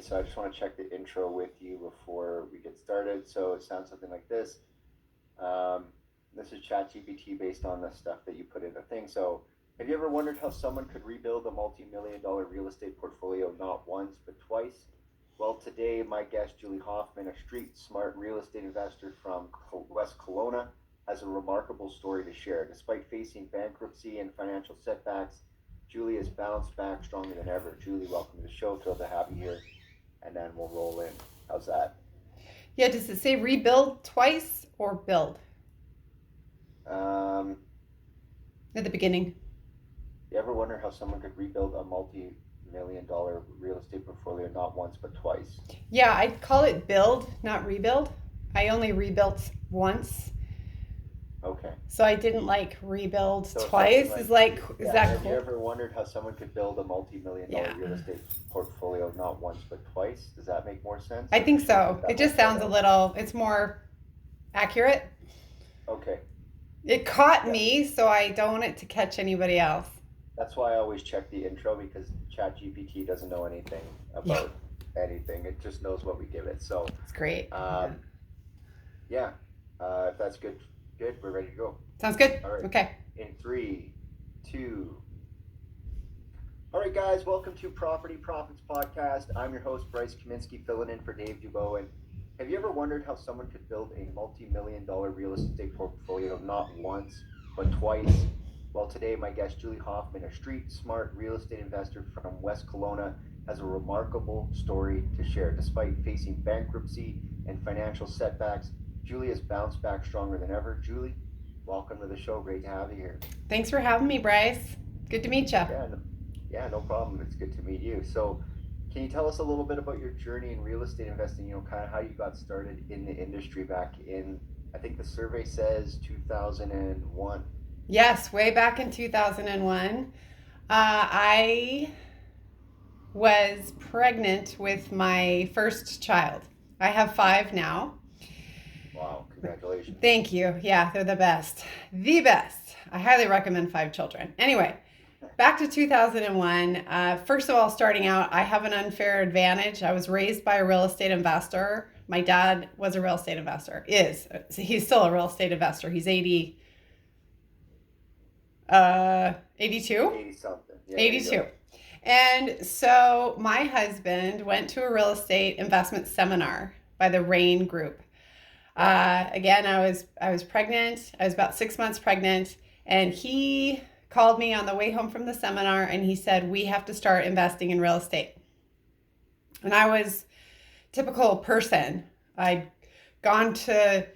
so I just want to check the intro with you before we get started. So it sounds something like this. Um, this is ChatGPT based on the stuff that you put in the thing. So have you ever wondered how someone could rebuild a multi-million dollar real estate portfolio not once but twice? Well, today my guest Julie Hoffman, a street smart real estate investor from West Kelowna, has a remarkable story to share. Despite facing bankruptcy and financial setbacks, Julie has bounced back stronger than ever. Julie, welcome to the show. Thrilled to have you here. And then we'll roll in. How's that? Yeah, does it say rebuild twice or build Um, at the beginning? you ever wonder how someone could rebuild a multi-million dollar real estate portfolio not once but twice? Yeah, I'd call it build, not rebuild. I only rebuilt once, Okay. so I didn't like rebuild So something twice. like, Is yeah, that have you cool? ever wondered how someone could build a multi-million dollar Yeah, real estate portfolio not once but twice? Does that make more sense, I or think should we take so. that It whole just part sounds a out? little, it's more accurate. Okay. It caught Yeah. me, so I don't want it to catch anybody else. That's why I always check the intro because ChatGPT doesn't know anything Yeah, about anything. It just knows what we give it. So, it's great. Yeah. um, yeah, if that's good, good, we're ready to go. Sounds good. All right. Okay. In three, two. All right, guys, welcome to Property Profits Podcast. I'm your host, Bryce Kaminsky, filling in for Dave Dubow. And have you ever wondered how someone could build a multi-million dollar real estate portfolio not once, but twice? Well, today, my guest, Julie Hoffman, a street smart real estate investor from West Kelowna, has a remarkable story to share. Despite facing bankruptcy and financial setbacks, Julie has bounced back stronger than ever. Julie, welcome to the show. Great to have you here. Thanks for having me, Bryce. Good to meet you. Yeah, no, yeah, no problem. It's good to meet you. So, can you tell us a little bit about your journey in real estate investing? Kind of how you got started in the industry back in, I think the survey says 2001. Yes, way back in 2001. I was pregnant with my first child. I have five now. Wow, congratulations. Thank you. Yeah, they're the best. The best. I highly recommend five children. Anyway, back to 2001. First of all, starting out, I have an unfair advantage. I was raised by a real estate investor. My dad was a real estate investor, is. He's still a real estate investor. He's 82? 80 something. Yeah, there you 82. go. And so my husband went to a real estate investment seminar by the Rain Group. Again, I was pregnant. I was about 6 months pregnant, and he called me on the way home from the seminar, and he said we have to start investing in real estate. And I was typical person. I'd gone to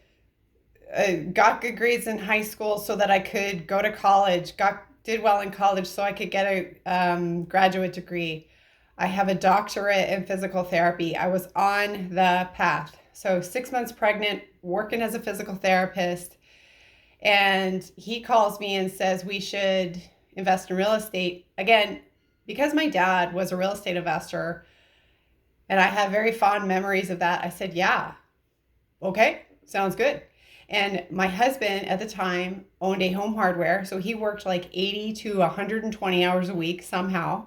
got good grades in high school so that I could go to college. Did well in college so I could get a graduate degree. I have a doctorate in physical therapy. I was on the path. So 6 months pregnant, working as a physical therapist, and he calls me and says we should invest in real estate. Again, because my dad was a real estate investor and I have very fond memories of that, I said, yeah, okay, sounds good. And my husband at the time owned a home hardware, so he worked like 80 to 120 hours a week somehow.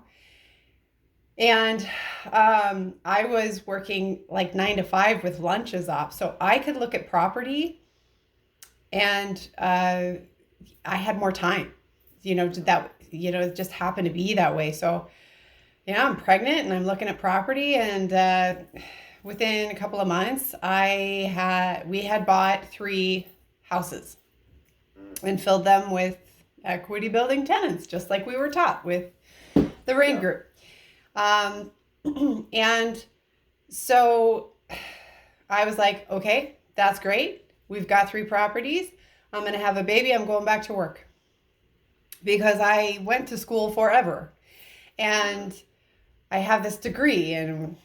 And I was working like 9 to 5 with lunches off, so I could look at property, and I had more time. That it just happened to be that way. So yeah, I'm pregnant and I'm looking at property, and within a couple of months, we had bought 3 houses Mm, and filled them with equity building tenants, just like we were taught with the Rain yeah. Group. Um, and so I was like, okay, that's great. We've got 3 properties. I'm going to have a baby. I'm going back to work because I went to school forever Mm, and I have this degree, and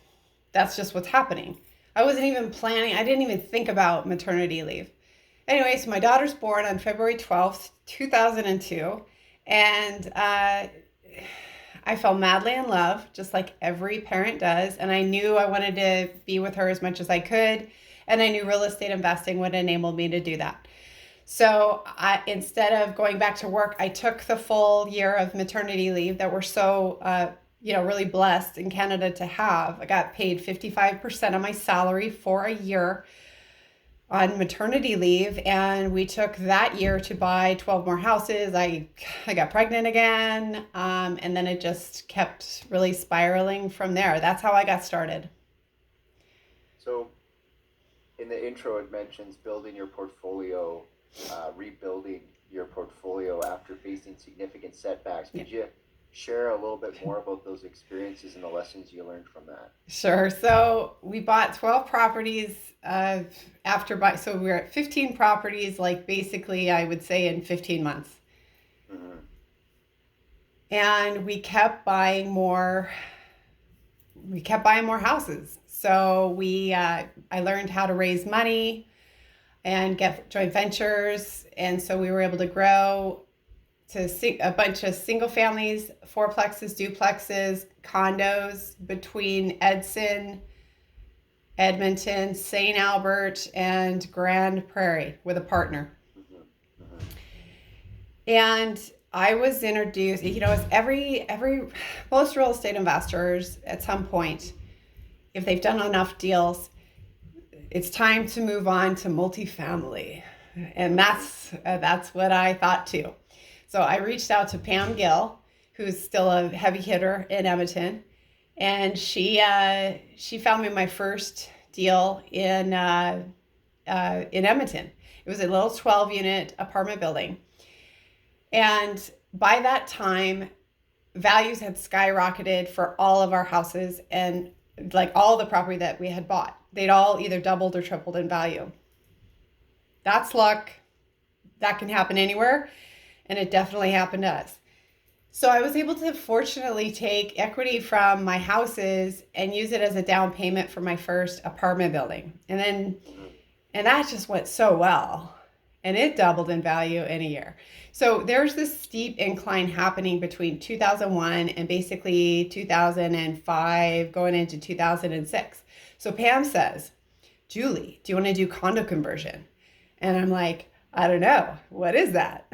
that's just what's happening. I wasn't even planning, I didn't even think about maternity leave. Anyway, so my daughter's born on February 12th, 2002. And I fell madly in love, just like every parent does. And I knew I wanted to be with her as much as I could. And I knew real estate investing would enable me to do that. So instead of going back to work, I took the full year of maternity leave that we're so really blessed in Canada to have. I got paid 55% of my salary for a year on maternity leave, and we took that year to buy 12 more houses. I got pregnant again, and then it just kept really spiraling from there. That's how I got started. So in the intro, it mentions building your portfolio, rebuilding your portfolio after facing significant setbacks. Could you share a little bit more about those experiences and the lessons you learned from that? Sure. So we bought 12 properties so we were at 15 properties, like basically, I would say in 15 months. Mm-hmm. And we kept buying more. We kept buying more houses. So I learned how to raise money and get joint ventures. And so we were able to grow to a bunch of single families, fourplexes, duplexes, condos between Edson, Edmonton, St. Albert, and Grand Prairie with a partner. Mm-hmm. Mm-hmm. And I was introduced, as most real estate investors at some point, if they've done enough deals, it's time to move on to multifamily. And that's what I thought too. So I reached out to Pam Gill, who's still a heavy hitter in Edmonton, and she found me my first deal in Edmonton. It was a little 12-unit apartment building, and by that time, values had skyrocketed for all of our houses, and like all the property that we had bought, they'd all either doubled or tripled in value. That's luck. That can happen anywhere. And it definitely happened to us. So I was able to fortunately take equity from my houses and use it as a down payment for my first apartment building. And that just went so well. And it doubled in value in a year. So there's this steep incline happening between 2001 and basically 2005 going into 2006. So Pam says, Julie, do you want to do condo conversion? And I'm like, I don't know. What is that?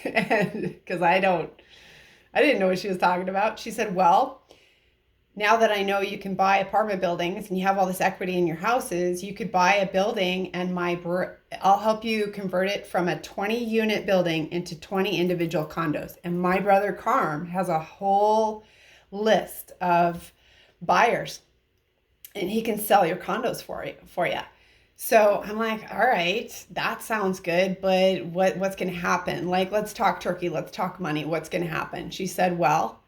Because I didn't know what she was talking about. She said, well, now that I know you can buy apartment buildings and you have all this equity in your houses, you could buy a building and I'll help you convert it from a 20-unit building into 20 individual condos. And my brother Carm has a whole list of buyers and he can sell your condos for you. So I'm like, all right, that sounds good, but what's going to happen? Like, let's talk turkey, let's talk money. What's going to happen? She said, well,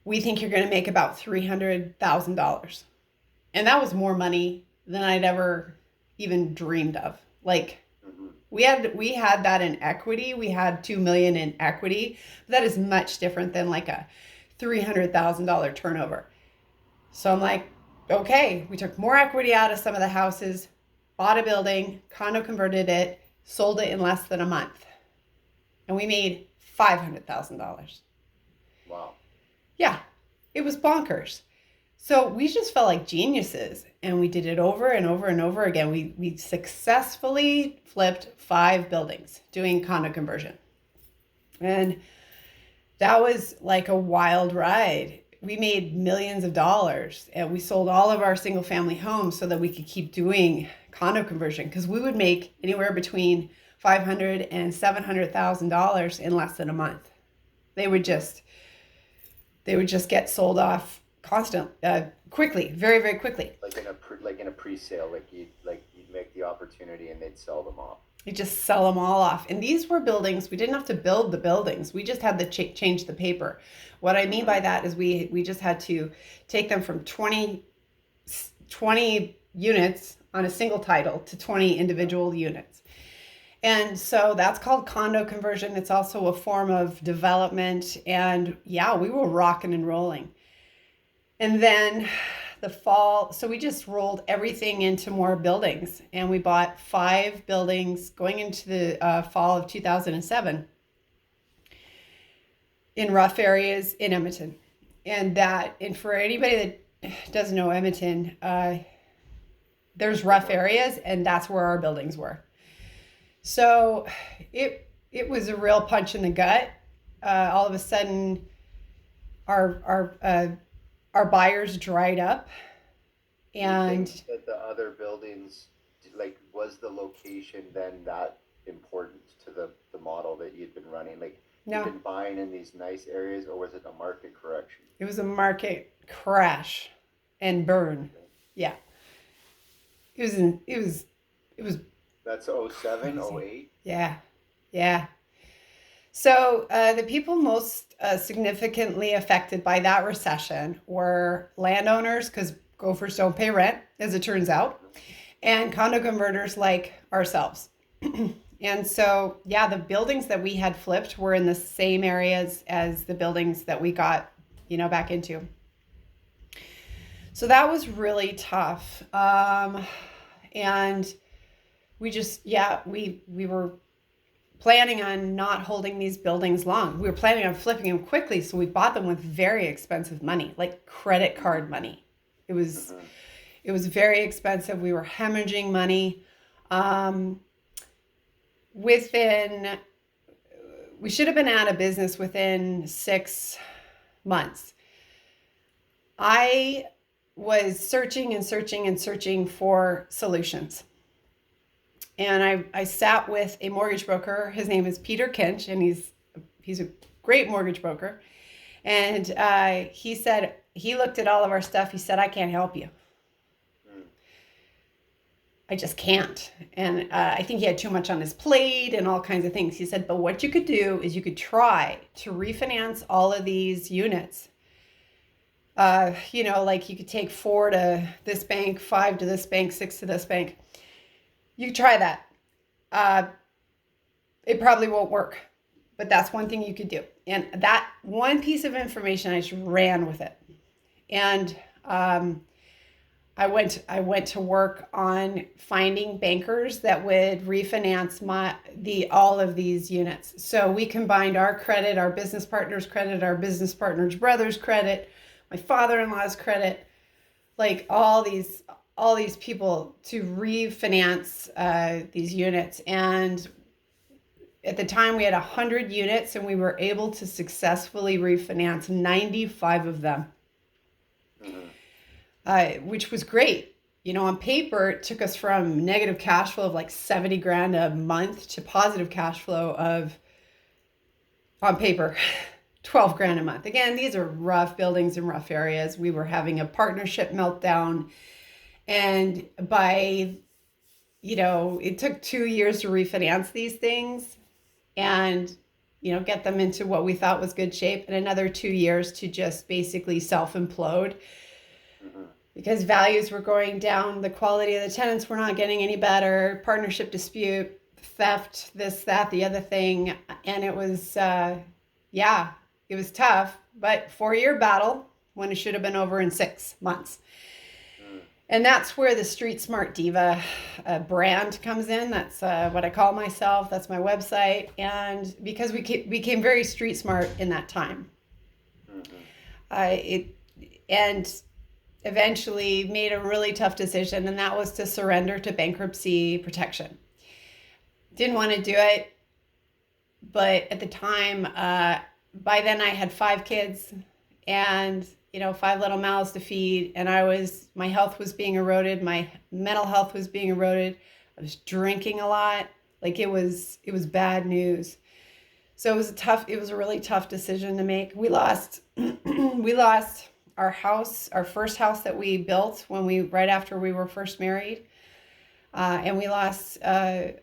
we think you're going to make about $300,000. And that was more money than I'd ever even dreamed of. Like, we had that in equity. We had $2 million in equity. That is much different than like a $300,000 turnover. So I'm like, okay, we took more equity out of some of the houses, bought a building, condo converted it, sold it in less than a month. And we made $500,000. Wow. Yeah, it was bonkers. So we just felt like geniuses, and we did it over and over and over again. We successfully flipped 5 buildings doing condo conversion. And that was like a wild ride. We made millions of dollars, and we sold all of our single family homes so that we could keep doing condo conversion, because we would make anywhere between $500,000 and $700,000 in less than a month. They would just get sold off quickly, very, very quickly. Like in a pre-sale, you'd make the opportunity and they'd sell them off. You just sell them all off. And these were buildings. We didn't have to build the buildings. We just had to change the paper. What I mean by that is we just had to take them from 20 units on a single title to 20 individual units. And so that's called condo conversion. It's also a form of development. And yeah, we were rocking and rolling. And then the fall, so we just rolled everything into more buildings. And we bought 5 buildings going into the fall of 2007 in rough areas in Edmonton. And for anybody that doesn't know Edmonton, there's rough areas, and that's where our buildings were. So it was a real punch in the gut. All of a sudden, our buyers dried up, Do you and think that the other buildings, like, was the location then that important to the model that you'd been running? Like, you've no, been buying in these nice areas, or was it a market correction? it was a market crash and burn. Yeah, it was That's oh 07, oh crazy. 08? Yeah, yeah. So the people most significantly affected by that recession were landowners, because gophers don't pay rent, as it turns out, and condo converters like ourselves. And so, yeah, the buildings that we had flipped were in the same areas as the buildings that we got, back into. So that was really tough. And we just, yeah, we were planning on not holding these buildings long. We were planning on flipping them quickly, so we bought them with very expensive money, like credit card money. It was Mm-hmm. it was very expensive. We were hemorrhaging money. Um, within We should have been out of business within 6 months. I was searching and searching and searching for solutions. And I sat with a mortgage broker. His name is Peter Kinch, and he's a great mortgage broker. And he said, he looked at all of our stuff. He said, I can't help you. Mm. I just can't. And I think he had too much on his plate and all kinds of things. He said, but what you could do is you could try to refinance all of these units. Like you could take 4 to this bank, 5 to this bank, 6 to this bank. You could try that. It probably won't work, but that's one thing you could do. And that one piece of information, I just ran with it. And I went to work on finding bankers that would refinance all of these units. So we combined our credit, our business partner's credit, our business partner's brother's credit, my father-in-law's credit, like all these people to refinance these units. And at the time we had 100 units, and we were able to successfully refinance 95 of them. Mm-hmm. Which was great. On paper, it took us from negative cash flow of like 70 grand a month to positive cash flow of, on paper, 12 grand a month. Again, these are rough buildings in rough areas. We were having a partnership meltdown. And it took 2 years to refinance these things and, get them into what we thought was good shape, and another 2 years to just basically self-implode. Mm-hmm. Because values were going down, the quality of the tenants were not getting any better, partnership dispute, theft, this, that, the other thing. And it was, it was tough, but 4-year battle when it should have been over in 6 months. Mm. And that's where the Street Smart Diva brand comes in. That's what I call myself. That's my website. And because we became very street smart in that time, Mm-hmm. and eventually made a really tough decision, and that was to surrender to bankruptcy protection. Didn't want to do it, but at the time, by then I had 5 kids and 5 little mouths to feed, and my health was being eroded, my mental health was being eroded. I was drinking a lot. Like it was bad news. So it was a really tough decision to make. We lost our house, our first house that we built right after we were first married. And we lost our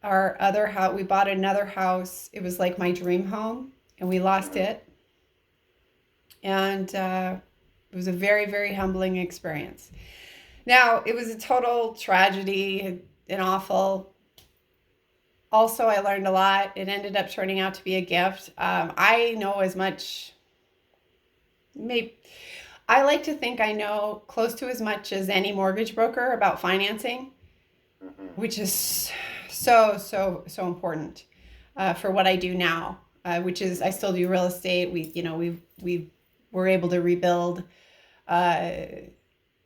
other house. We bought another house. It was like my dream home, and we lost it. And it was a very, very humbling experience. Now, it was a total tragedy and awful. Also, I learned a lot. It ended up turning out to be a gift. I know as much, I like to think I know close to as much as any mortgage broker about financing, Mm-hmm. which is so, so, so important for what I do now, which is I still do real estate. We were able to rebuild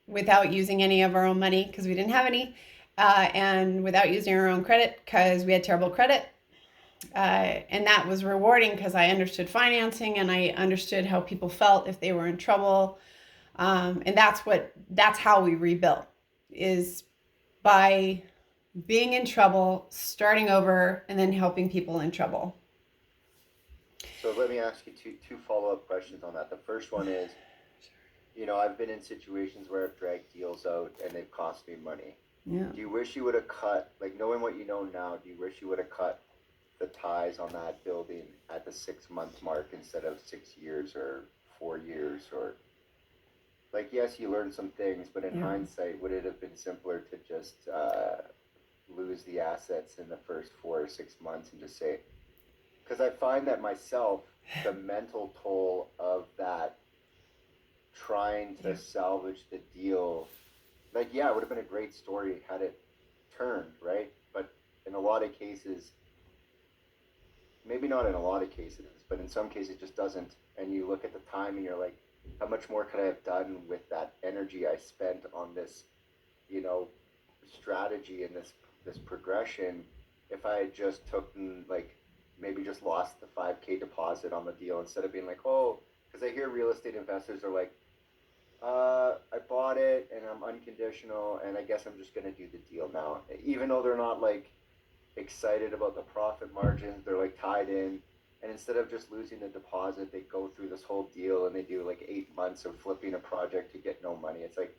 without using any of our own money because we didn't have any, and without using our own credit because we had terrible credit. And that was rewarding because I understood financing and I understood how people felt if they were in trouble. And that's how we rebuilt, is by being in trouble, starting over, and then helping people in trouble. So let me ask you two follow-up questions on that. The first one is, I've been in situations where I've dragged deals out and they've cost me money. Yeah. Do you wish you would have cut, like knowing what you know now, do you wish you would have cut the ties on that building at the 6 month mark instead of 6 years or 4 years? Or, like, yes, you learned some things, but in hindsight, would it have been simpler to just lose the assets in the first 4 or 6 months and just say, because I find that myself, the mental toll of that, trying to salvage the deal, like, yeah, it would have been a great story had it turned, right? But in a lot of cases, maybe not in a lot of cases, but in some cases it just doesn't. And you look at the time and you're like, how much more could I have done with that energy I spent on this, strategy and this progression, if I had just took and, like, maybe just lost the 5K deposit on the deal instead of being like, oh, because I hear real estate investors are like, I bought it and I'm unconditional and I guess I'm just going to do the deal now. Even though they're not like excited about the profit margins, they're like tied in. And instead of just losing the deposit, they go through this whole deal and they do like 8 months of flipping a project to get no money. It's like,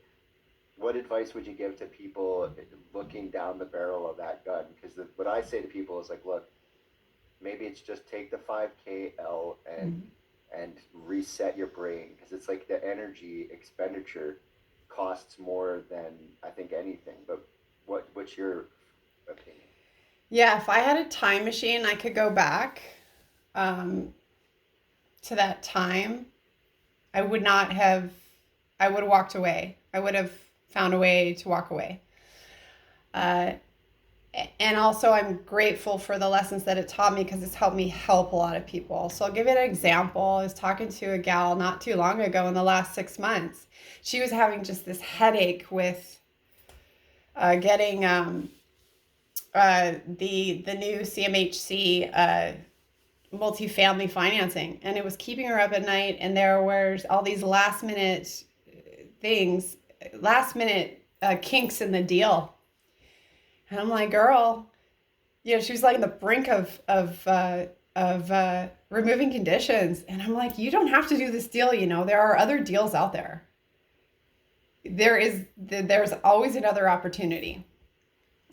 what advice would you give to people looking down the barrel of that gun? Because what I say to people is like, look, maybe it's just take the 5K L and reset your brain, because it's like the energy expenditure costs more than I think anything. But what's your opinion? Yeah, if I had a time machine, I could go back to that time. I would not have, I would have walked away. I would have found a way to walk away. Uh, and also, I'm grateful for the lessons that it taught me because it's helped me help a lot of people. So I'll give you an example. I was talking to a gal not too long ago in the last 6 months. She was having just this headache with getting the new CMHC multifamily financing, and it was keeping her up at night. And there were all these last minute things, last minute kinks in the deal. And I'm like, girl, she was like on the brink of removing conditions. And I'm like, you don't have to do this deal. There are other deals out there. There's always another opportunity.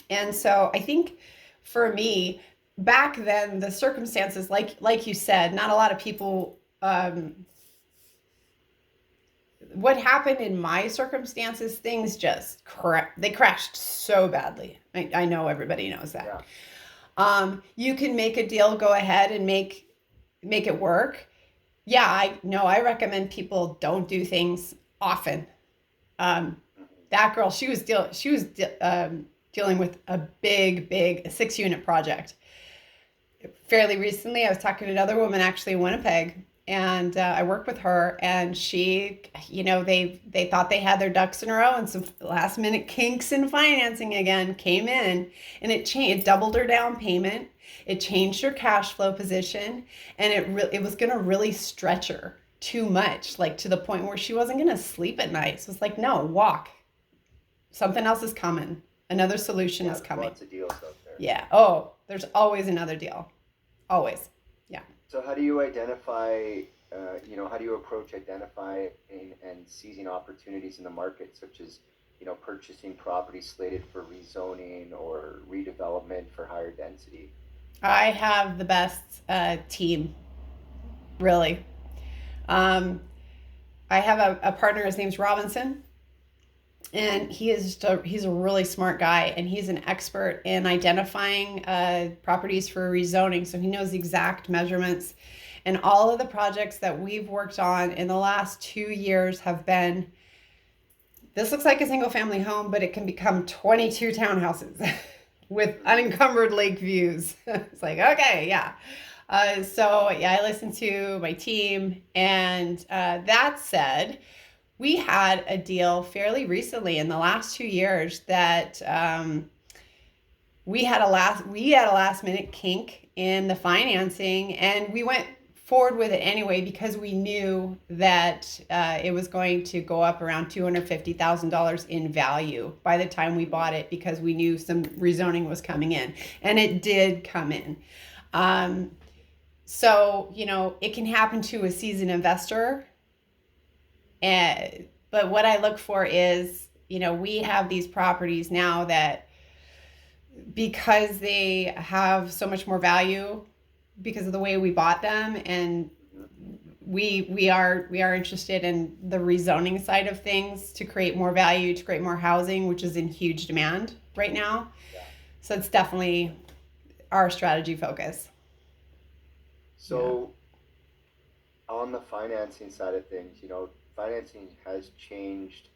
And so I think for me, back then, the circumstances, like you said, not a lot of people, what happened in my circumstances, things just they crashed so badly. I know everybody knows that. Yeah. You can make a deal, go ahead and make it work. Yeah, I recommend people don't do things often. That girl, she was dealing with a big 6-unit project. Fairly recently, I was talking to another woman actually in Winnipeg, and I worked with her, and she, they thought they had their ducks in a row, and some last minute kinks in financing again came in, and it doubled her down payment. It changed her cash flow position, and it was going to really stretch her too much, like to the point where she wasn't going to sleep at night. So it's like, no, walk. Something else is coming. Another solution is coming. Lots of deals out there. Yeah. Oh, there's always another deal. Always. Yeah. So how do you identify, how do you approach identifying and seizing opportunities in the market, such as, purchasing properties slated for rezoning or redevelopment for higher density? I have the best team, really. I have a partner, his name's Robinson. And he's a really smart guy, and he's an expert in identifying properties for rezoning. So he knows the exact measurements. And all of the projects that we've worked on in the last 2 years have been, this looks like a single family home, but it can become 22 townhouses with unencumbered lake views. It's like, okay, yeah. I listen to my team. And that said, we had a deal fairly recently in the last 2 years that we had a last minute kink in the financing, and we went forward with it anyway because we knew that it was going to go up around $250,000 in value by the time we bought it, because we knew some rezoning was coming in, and it did come in. So, it can happen to a seasoned investor. But what I look for is, we have these properties now that, because they have so much more value because of the way we bought them, and we are interested in the rezoning side of things to create more value, to create more housing, which is in huge demand right now. Yeah. So it's definitely our strategy focus. So on the financing side of things, financing has changed,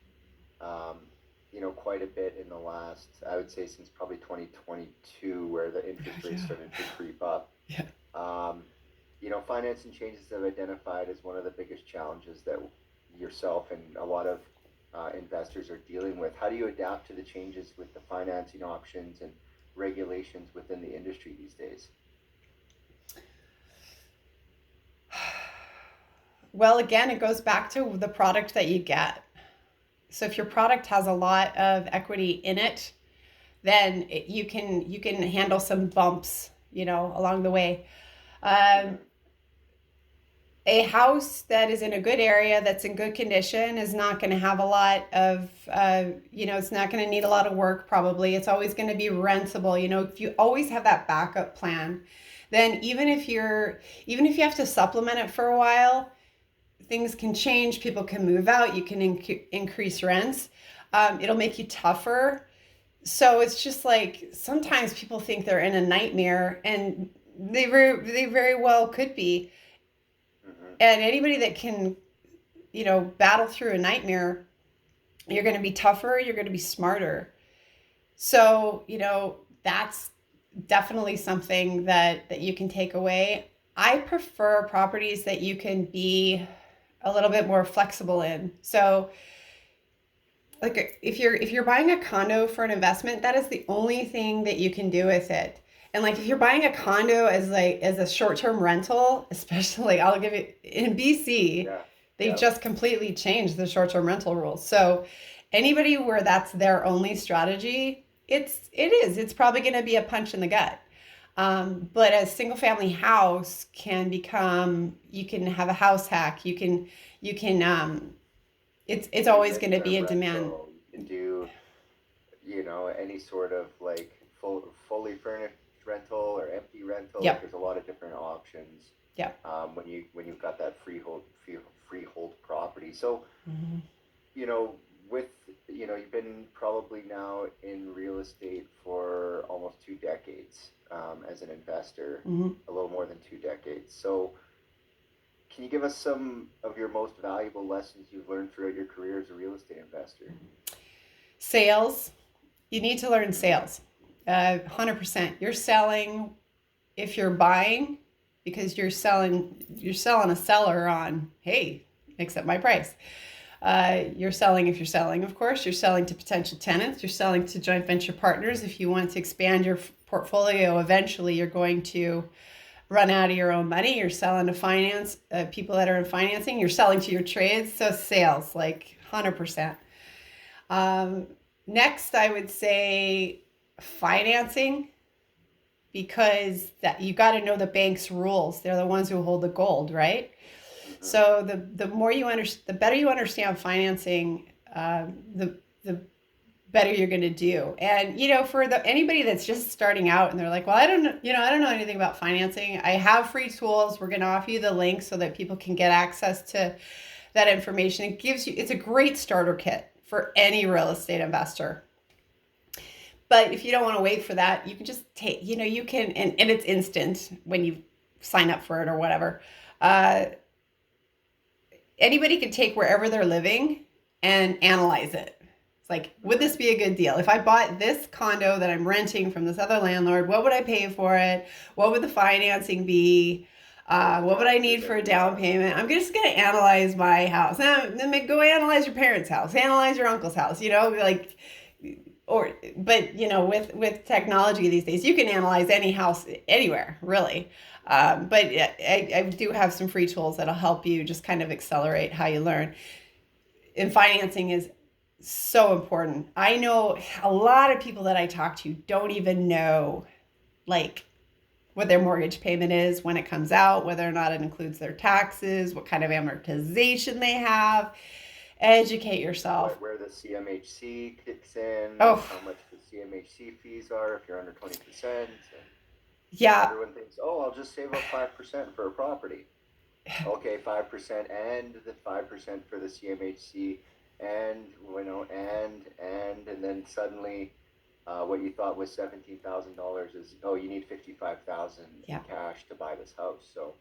quite a bit in the last, I would say, since probably 2022, where the interest rates started to creep up. Yeah. Financing changes I've identified as one of the biggest challenges that yourself and a lot of investors are dealing with. How do you adapt to the changes with the financing options and regulations within the industry these days? Well, again, it goes back to the product that you get. So if your product has a lot of equity in it, then you can handle some bumps, along the way. A house that is in a good area, that's in good condition, is not going to have a lot of, it's not going to need a lot of work probably. It's always going to be rentable. If you always have that backup plan, then even if you have to supplement it for a while, things can change, people can move out, you can increase rents. It'll make you tougher. So it's just like, sometimes people think they're in a nightmare, and they very well could be. And anybody that can, battle through a nightmare, you're going to be tougher, you're going to be smarter. So, that's definitely something that you can take away. I prefer properties that you can be a little bit more flexible in. So, like, if you're buying a condo for an investment, that is the only thing that you can do with it. And like, if you're buying a condo as a short-term rental, especially, I'll give you, in BC, they just completely changed the short-term rental rules. So anybody where that's their only strategy, it's probably going to be a punch in the gut. But a single family house can become, you can have a house hack. You can it's always going to be a demand. You can do, any sort of like fully furnished rental or empty rental. Yep. There's a lot of different options. Yeah. When you've got that freehold property. So, with you've been probably now in real estate for almost 2 decades as an investor, a little more than 2 decades. So, can you give us some of your most valuable lessons you've learned throughout your career as a real estate investor? Sales. You need to learn sales. 100%. You're selling if you're buying, because you're selling a seller on, hey, accept my price. You're selling if you're selling, of course. You're selling to potential tenants. You're selling to joint venture partners. If you want to expand your portfolio, eventually you're going to run out of your own money. You're selling to finance, people that are in financing. You're selling to your trades. So sales, like 100%. Next, I would say financing, because that you got to know the bank's rules. They're the ones who hold the gold, right? So the more the better you understand financing, the better you're going to do. And for anybody that's just starting out and they're like, well, I don't know anything about financing. I have free tools. We're going to offer you the link so that people can get access to that information. It's a great starter kit for any real estate investor. But if you don't want to wait for that, you can just take, you can, and it's instant when you sign up for it or whatever. Anybody can take wherever they're living and analyze it. It's like, would this be a good deal? If I bought this condo that I'm renting from this other landlord, what would I pay for it? What would the financing be? What would I need for a down payment? I'm just going to analyze my house. Then go analyze your parents' house, analyze your uncle's house, but with technology these days, you can analyze any house anywhere, really. But I do have some free tools that'll help you just kind of accelerate how you learn. And financing is so important. I know a lot of people that I talk to don't even know, like, what their mortgage payment is when it comes out, whether or not it includes their taxes, what kind of amortization they have. Educate yourself. Where the CMHC kicks in, Oh, how much the CMHC fees are if you're under 20%. And yeah. everyone thinks, oh, I'll just save up 5% for a property. Okay, 5% and the 5% for the CMHC, and and then suddenly, what you thought was $17,000 is, oh, you need 55,000 in Yeah. cash to buy this house. So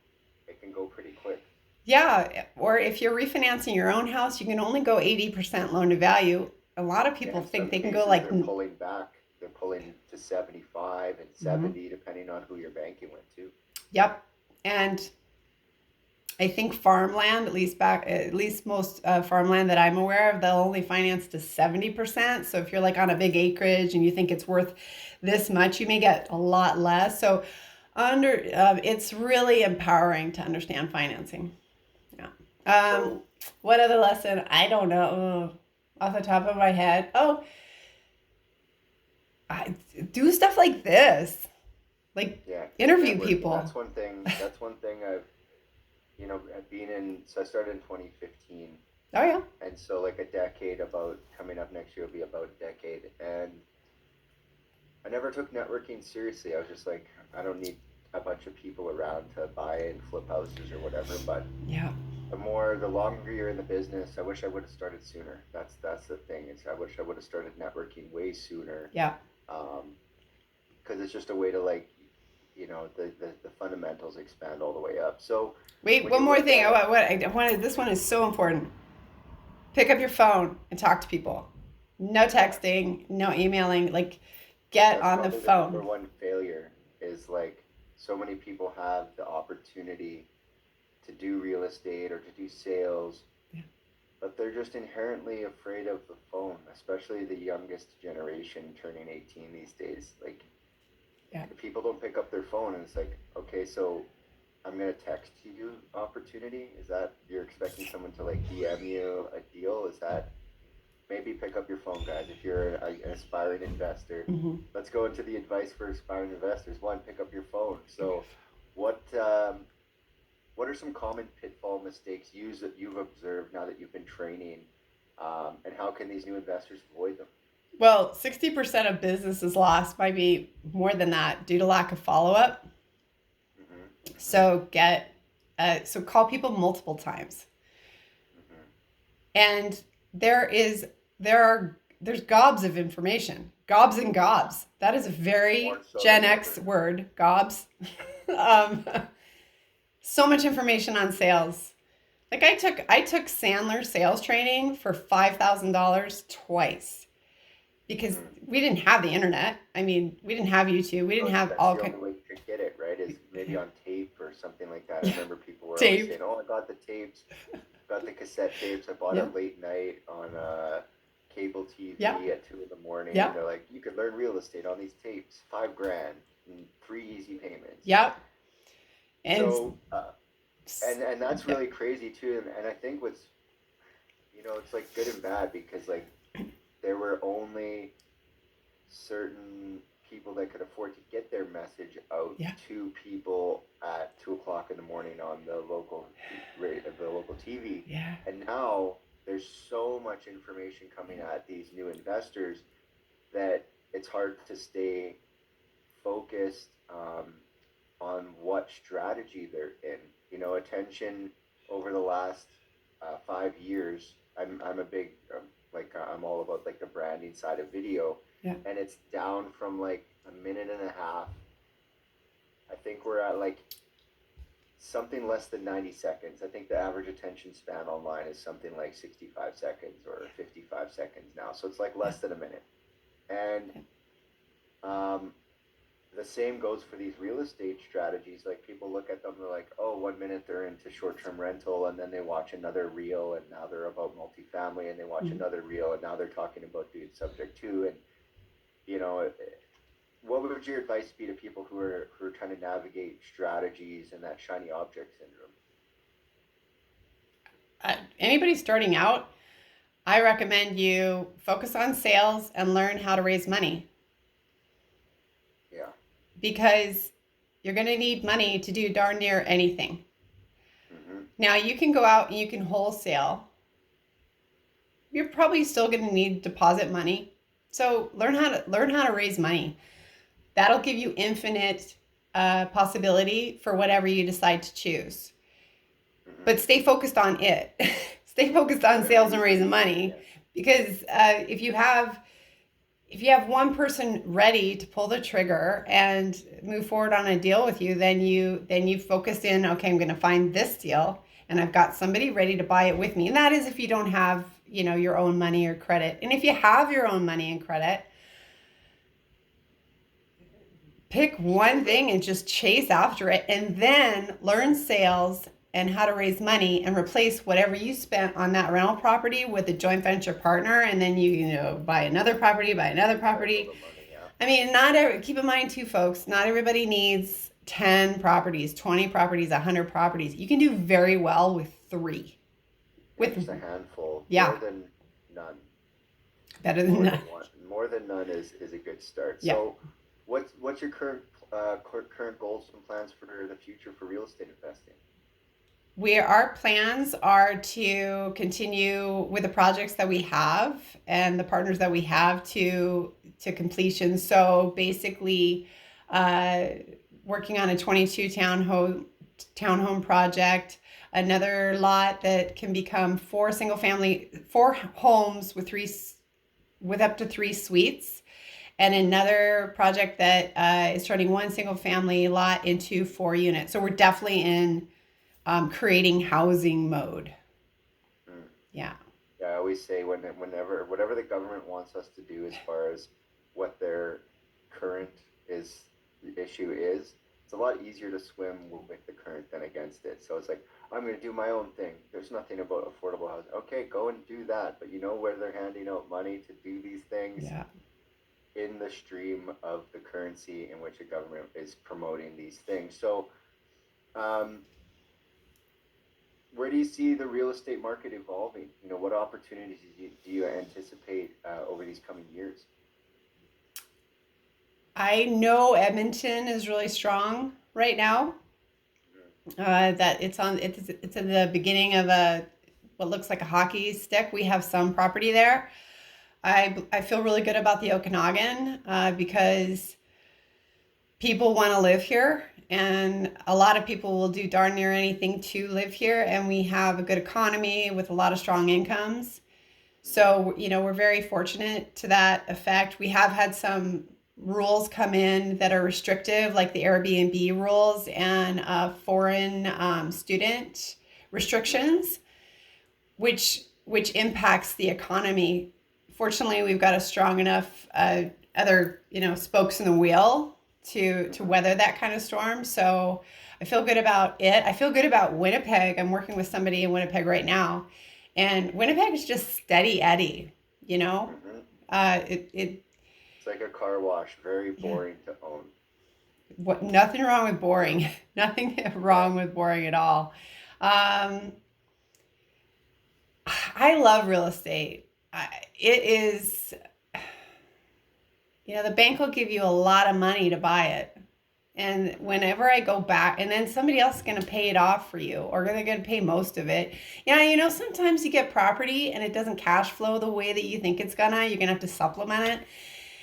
it can go pretty quick. Yeah. Or if you're refinancing your own house, you can only go 80% loan to value. A lot of Yeah, people in think some they can go cases like, they're pulling back. They're pulling to 75 and mhm. 70, depending on who you're banking with too. Yep. And I think farmland, at least most farmland that I'm aware of, they'll only finance to 70%. So if you're like on a big acreage and you think it's worth this much, you may get a lot less. So it's really empowering to understand financing. Yeah. Um, So what other lesson? I don't know off the top of my head. Oh, I do stuff like this, like yeah, keep interview networking. people. That's one thing I've, been in. So I started in 2015, Oh yeah. and so like a decade, about coming up next year will be about a decade, and I never took networking seriously. I was just like, I don't need a bunch of people around to buy and flip houses or whatever. But Yeah. the longer you're in the business, I wish I would have started sooner. That's the thing. Is I wish I would have started networking way sooner. Yeah. Um, because it's just a way to, like, the fundamentals expand all the way up. So Wait, when one you more look thing. at I wanted. This one is so important. Pick up your phone and talk to people. No yeah, texting, no emailing. Like, get that's on the probably the number phone. one failure, is like, so many people have the opportunity to do real estate or to do sales, Yeah. but they're just inherently afraid of the phone, especially the youngest generation turning 18 these days. Like, Yeah. people don't pick up their phone, and it's like, okay, so I'm gonna text you opportunity. Is that you're expecting someone to like DM you a deal? Is that, maybe pick up your phone, guys? If you're an aspiring investor, Mm-hmm. let's go into the advice for aspiring investors. One, pick up your phone. So, what what are some common pitfall mistakes you've observed now that you've been training, and how can these new investors avoid them? Well, 60% of business is lost, might be more than that, due to lack of follow up. Mm-hmm, mm-hmm, So call people multiple times. mm-hmm. And there's gobs of information. Gobs and gobs. That is a More very so Gen than X ever. word, gobs. um, so much information on sales. Like I took Sandler sales training for $5,000 twice because Mm. we didn't have the internet. I mean, we didn't have YouTube. We didn't So have that's all the kind. only way you could get it, right? Is maybe on tape or something like that. I Yeah, remember people were always tape. saying, "Oh, I got the tapes, got the cassette tapes. I bought Yeah, it late night on cable yeah, TV at 2 in the morning." yeah, And they're like, "You could learn real estate on these tapes, 5 grand in 3 easy payments." yeah. And So, and that's yeah, really crazy too. And I think what's, it's like good and bad, because like there were only certain people that could afford to get their message out yeah, to people at 2 o'clock in the morning on the local the local TV. yeah, And now there's so much information coming at these new investors that it's hard to stay focused, on what strategy they're in. Attention over the last 5 years. I'm a big, I'm all about like the branding side of video, yeah. and it's down from like a minute and a half. I think we're at like something less than 90 seconds. I think the average attention span online is something like 65 seconds or 55 seconds now. So it's like Yeah. less than a minute. And um, the same goes for these real estate strategies. Like, people look at them, they're like, oh, 1 minute they're into short-term rental, and then they watch another reel, and now they're about multifamily, and they watch Mhm. another reel, and now they're talking about doing subject to. And you know, what would your advice be to people who are trying to navigate strategies and that shiny object syndrome? Anybody starting out, I recommend you focus on sales and learn how to raise money Yeah. because you're going to need money to do darn near anything. Mm-hmm. Now, you can go out and you can wholesale. You're probably still going to need deposit money. So learn how to raise money. That'll give you infinite possibility for whatever you decide to choose. Mm-hmm. But stay focused on it. Stay focused on sales and raising money, Yeah. because if you have one person ready to pull the trigger and move forward on a deal with you, then you focus in. Okay, I'm going to find this deal, and I've got somebody ready to buy it with me. And that is if you don't have your own money or credit. And if you have your own money and credit, pick one thing and just chase after it, and then learn sales and how to raise money and replace whatever you spent on that rental property with a joint venture partner, and then you buy another property, buy another property. The money, yeah. I mean, keep in mind too, folks, not everybody needs 10 properties, 20 properties, 100 properties. You can do very well with 3. With just a handful, yeah, more than none. Better than none. More than none is a good start. Yeah. So, what's your current goals and plans for the future for real estate investing? Our plans are to continue with the projects that we have and the partners that we have to completion. So basically, working on a 22 townhome project, another lot that can become 4 homes with up to 3 suites, and another project that is turning 1 single family lot into 4 units. So we're definitely in creating housing mode. Mm. Yeah. Yeah, I always say whatever the government wants us to do as far as what their current issue is, it's a lot easier to swim with the current than against it. So it's like, I'm going to do my own thing. There's nothing about affordable housing. Okay, go and do that. But where they're handing out money to do these things? Yeah. In the stream of the currency in which a government is promoting these things. So, where do you see the real estate market evolving? What opportunities do you anticipate over these coming years? I know Edmonton is really strong right now. That it's in the beginning of what looks like a hockey stick. We have some property there. I feel really good about the Okanagan because people want to live here, and a lot of people will do darn near anything to live here, and we have a good economy with a lot of strong incomes. So, we're very fortunate to that effect. We have had some rules come in that are restrictive, like the Airbnb rules and foreign student restrictions, which impacts the economy. Fortunately, we've got a strong enough other spokes in the wheel to weather that kind of storm. So I feel good about it. I feel good about Winnipeg. I'm working with somebody in Winnipeg right now, and Winnipeg is just steady Eddie. It's like a car wash, very boring to own. Nothing wrong with boring. Nothing wrong with boring at all. I love real estate. It is, the bank will give you a lot of money to buy it. And whenever I go back, and then somebody else is going to pay it off for you, or they're going to pay most of it. Yeah, sometimes you get property and it doesn't cash flow the way that you think it's gonna. You're going to have to supplement it.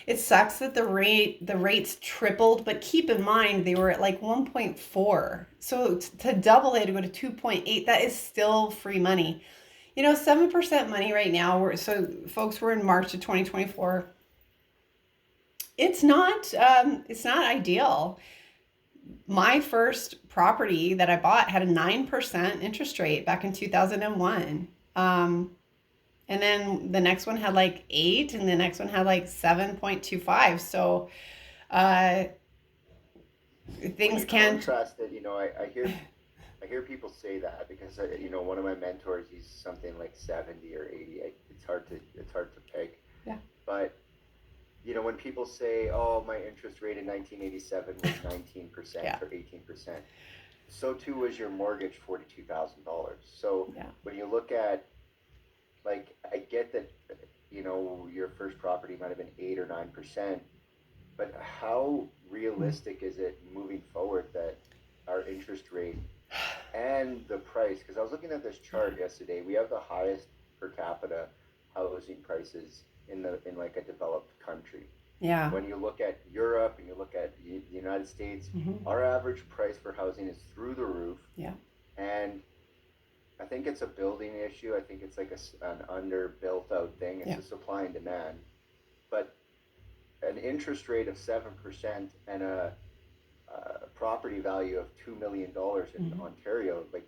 It sucks that the rates tripled, but keep in mind they were at like 1.4. So to double it to go to 2.8, that is still free money. 7% money right now. So folks, we're in March of 2024. It's not ideal. My first property that I bought had a 9% interest rate back in 2001. And then the next one had like 8, and the next one had like 7.25. So things can contrast it. I hear people say that because one of my mentors, he's something like 70 or 80. It's hard to peg. Yeah. But when people say, "Oh, my interest rate in 1987 was 19% Yeah. or 18%," so too was your mortgage, $42,000. So Yeah. when you look at, like, I get that, your first property might have been 8 or 9%, but how realistic is it moving forward that our interest rate and the price? Because I was looking at this chart yesterday. We have the highest per capita housing prices in like a developed country. Yeah. When you look at Europe and you look at the United States, our average price for housing is through the roof. Yeah. And I think it's a building issue. I think it's like an under built out thing. It's a supply and demand. But an interest rate of 7% and a property value of $2 million in Ontario, like,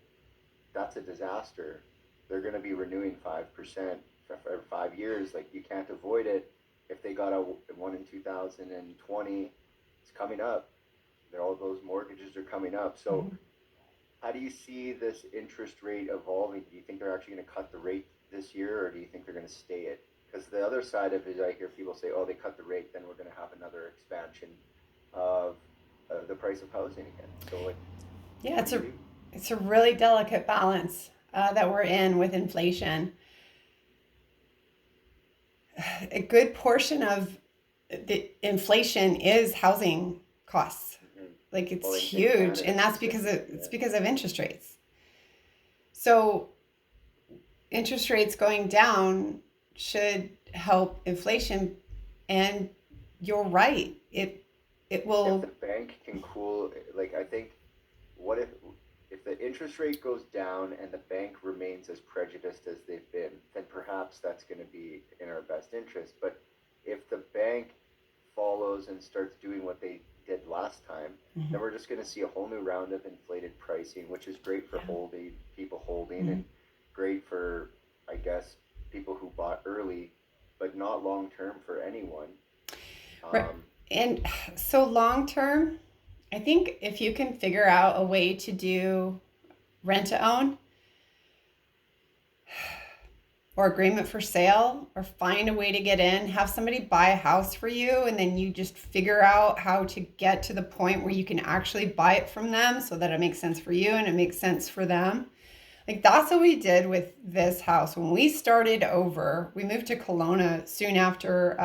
that's a disaster. They're going to be renewing 5% for 5 years. Like, you can't avoid it. If they got a one in 2020, it's coming up. All those mortgages are coming up. So how do you see this interest rate evolving? Do you think they're actually going to cut the rate this year, or do you think they're going to stay it? Because the other side of it, I hear people say, "Oh, they cut the rate, then we're going to have another expansion of the price of housing again." So, like, yeah, it's a really delicate balance that we're in with inflation. A good portion of the inflation is housing costs. Like, it's huge, and that's because of interest rates. So interest rates going down should help inflation, and you're right. It will. If the bank can cool, like, I think, what if the interest rate goes down and the bank remains as prejudiced as they've been, then perhaps that's going to be in our best interest. But if the bank follows and starts doing what they did last time, then we're just going to see a whole new round of inflated pricing, which is great for people holding, and great for, I guess, people who bought early, but not long term for anyone. Right. And so long term, I think if you can figure out a way to do rent to own or agreement for sale, or find a way to get in, have somebody buy a house for you, and then you just figure out how to get to the point where you can actually buy it from them so that it makes sense for you and it makes sense for them. Like, that's what we did with this house. When we started over, we moved to Kelowna soon after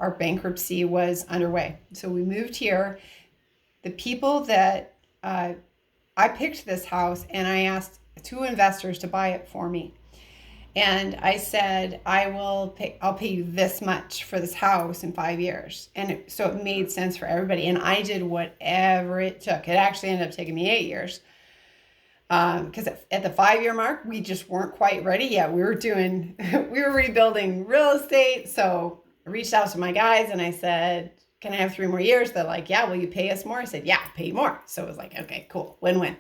our bankruptcy was underway. So we moved here. The people that I picked this house, and I asked 2 investors to buy it for me. And I said, I'll pay you this much for this house in 5 years. And so it made sense for everybody. And I did whatever it took. It actually ended up taking me 8 years. Because at the 5-year mark, we just weren't quite ready yet. We were rebuilding real estate. So I reached out to my guys and I said, "Can I have 3 more years?" They're like, "Yeah, will you pay us more?" I said, "Yeah, pay you more." So it was like, okay, cool, win-win.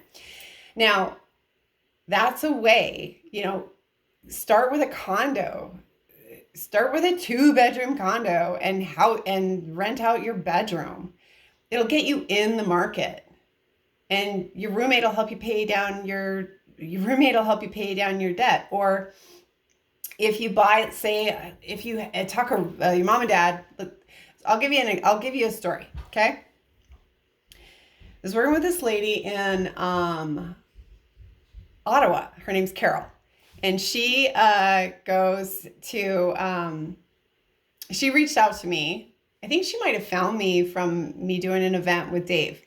Now, that's a way, start with a condo. Start with a 2-bedroom condo and rent out your bedroom. It'll get you in the market. And your roommate will help you pay down your debt. Or if you buy, say, if you talk your mom and dad, I'll give you a story, okay? I was working with this lady in Ottawa. Her name's Carol, and she she reached out to me. I think she might have found me from me doing an event with Dave.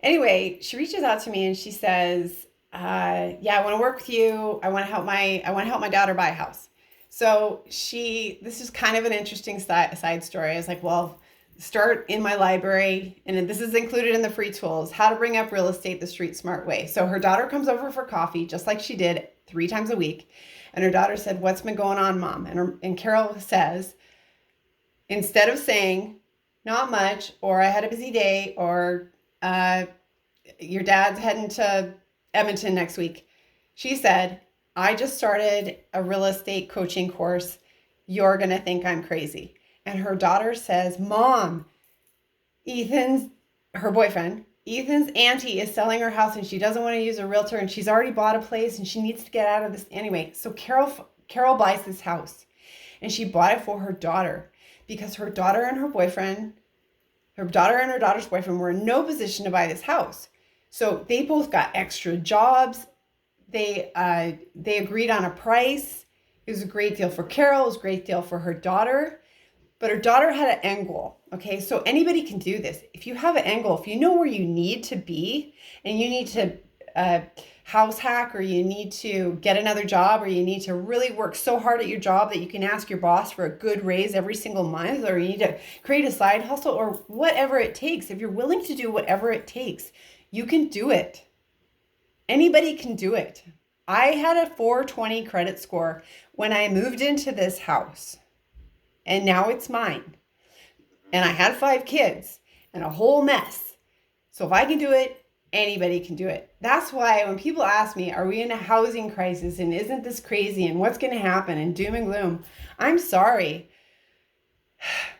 Anyway, she reaches out to me and she says, "Yeah, I want to work with you. I want to help my daughter buy a house." So this is kind of an interesting side story. I was like, "Well, start in my library, and this is included in the free tools, how to bring up real estate the street smart way." So her daughter comes over for coffee, just like she did 3 times a week. And her daughter said, "What's been going on, Mom?" And Carol says, instead of saying, "Not much," or "I had a busy day," or "Your dad's heading to Edmonton next week," she said, "I just started a real estate coaching course. You're going to think I'm crazy." And her daughter says, "Mom, her boyfriend, Ethan's auntie is selling her house and she doesn't want to use a realtor, and she's already bought a place and she needs to get out of this." Anyway, so Carol buys this house, and she bought it for her daughter because her daughter and her daughter's boyfriend were in no position to buy this house. So they both got extra jobs. They agreed on a price. It was a great deal for Carol. It was a great deal for her daughter. But her daughter had an end goal. Okay, so anybody can do this. If you have an end goal, if you know where you need to be and you need to house hack, or you need to get another job, or you need to really work so hard at your job that you can ask your boss for a good raise every single month, or you need to create a side hustle, or whatever it takes. If you're willing to do whatever it takes, you can do it. Anybody can do it. I had a 420 credit score when I moved into this house, and now it's mine. And I had 5 kids and a whole mess. So if I can do it, anybody can do it. That's why when people ask me, are we in a housing crisis and isn't this crazy and what's going to happen and doom and gloom, I'm sorry.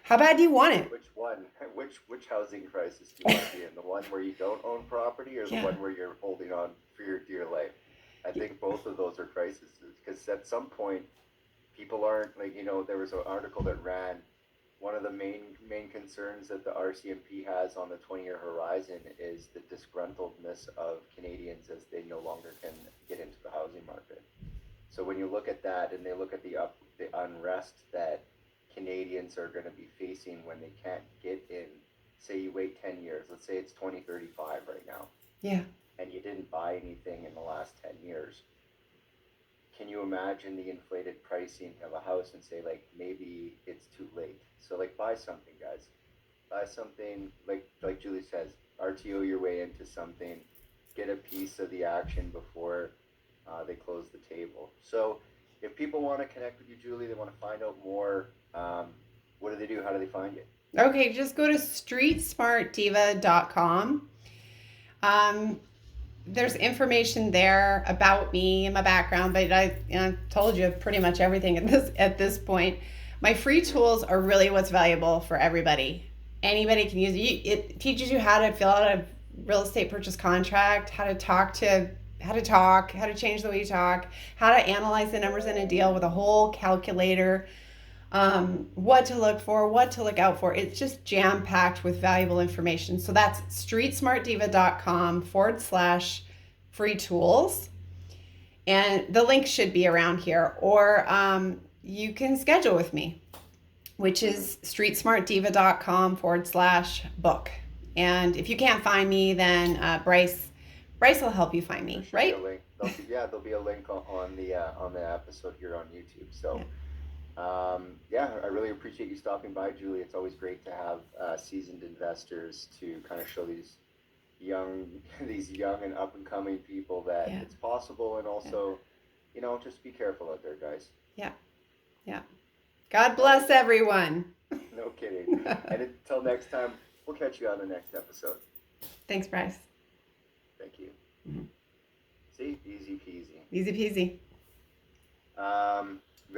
How bad do you want it? Which one? Which housing crisis do you want to be in? The one where you don't own property, or the one where you're holding on for your dear life? I think both of those are crises, because at some point, people aren't, like, there was an article that ran, one of the main concerns that the RCMP has on the 20-year horizon is the disgruntledness of Canadians as they no longer can get into the housing market. So when you look at that, and they look at the unrest that Canadians are going to be facing when they can't get in, say you wait 10 years, let's say it's 2035 right now. Yeah. And you didn't buy anything in the last 10 years. Can you imagine the inflated pricing of a house and say, like, maybe it's too late? So, like, buy something, guys. Buy something, like Julie says, RTO your way into something, get a piece of the action before they close the table. So if people want to connect with you, Julie, they want to find out more, what do they do? How do they find you? Okay, just go to streetsmartdiva.com. There's information there about me and my background, but I told you pretty much everything at this point. My free tools are really what's valuable for everybody. Anybody can use it. It teaches you how to fill out a real estate purchase contract, how to change the way you talk, how to analyze the numbers in a deal with a whole calculator, what to look for, what to look out for. It's just jam-packed with valuable information. So that's streetsmartdiva.com/free tools. And the link should be around here. Or you can schedule with me, which is streetsmartdiva.com/book. And if you can't find me, then Bryce will help you find me, right? There'll be a link on the episode here on YouTube. So. I really appreciate you stopping by, Julie. It's always great to have seasoned investors to kind of show these young and up and coming people that it's possible, and also, just be careful out there, guys. Yeah. God bless everyone. No kidding. And until next time, we'll catch you on the next episode. Thanks, Bryce. Thank you. Mm-hmm. See, easy peasy. Easy peasy.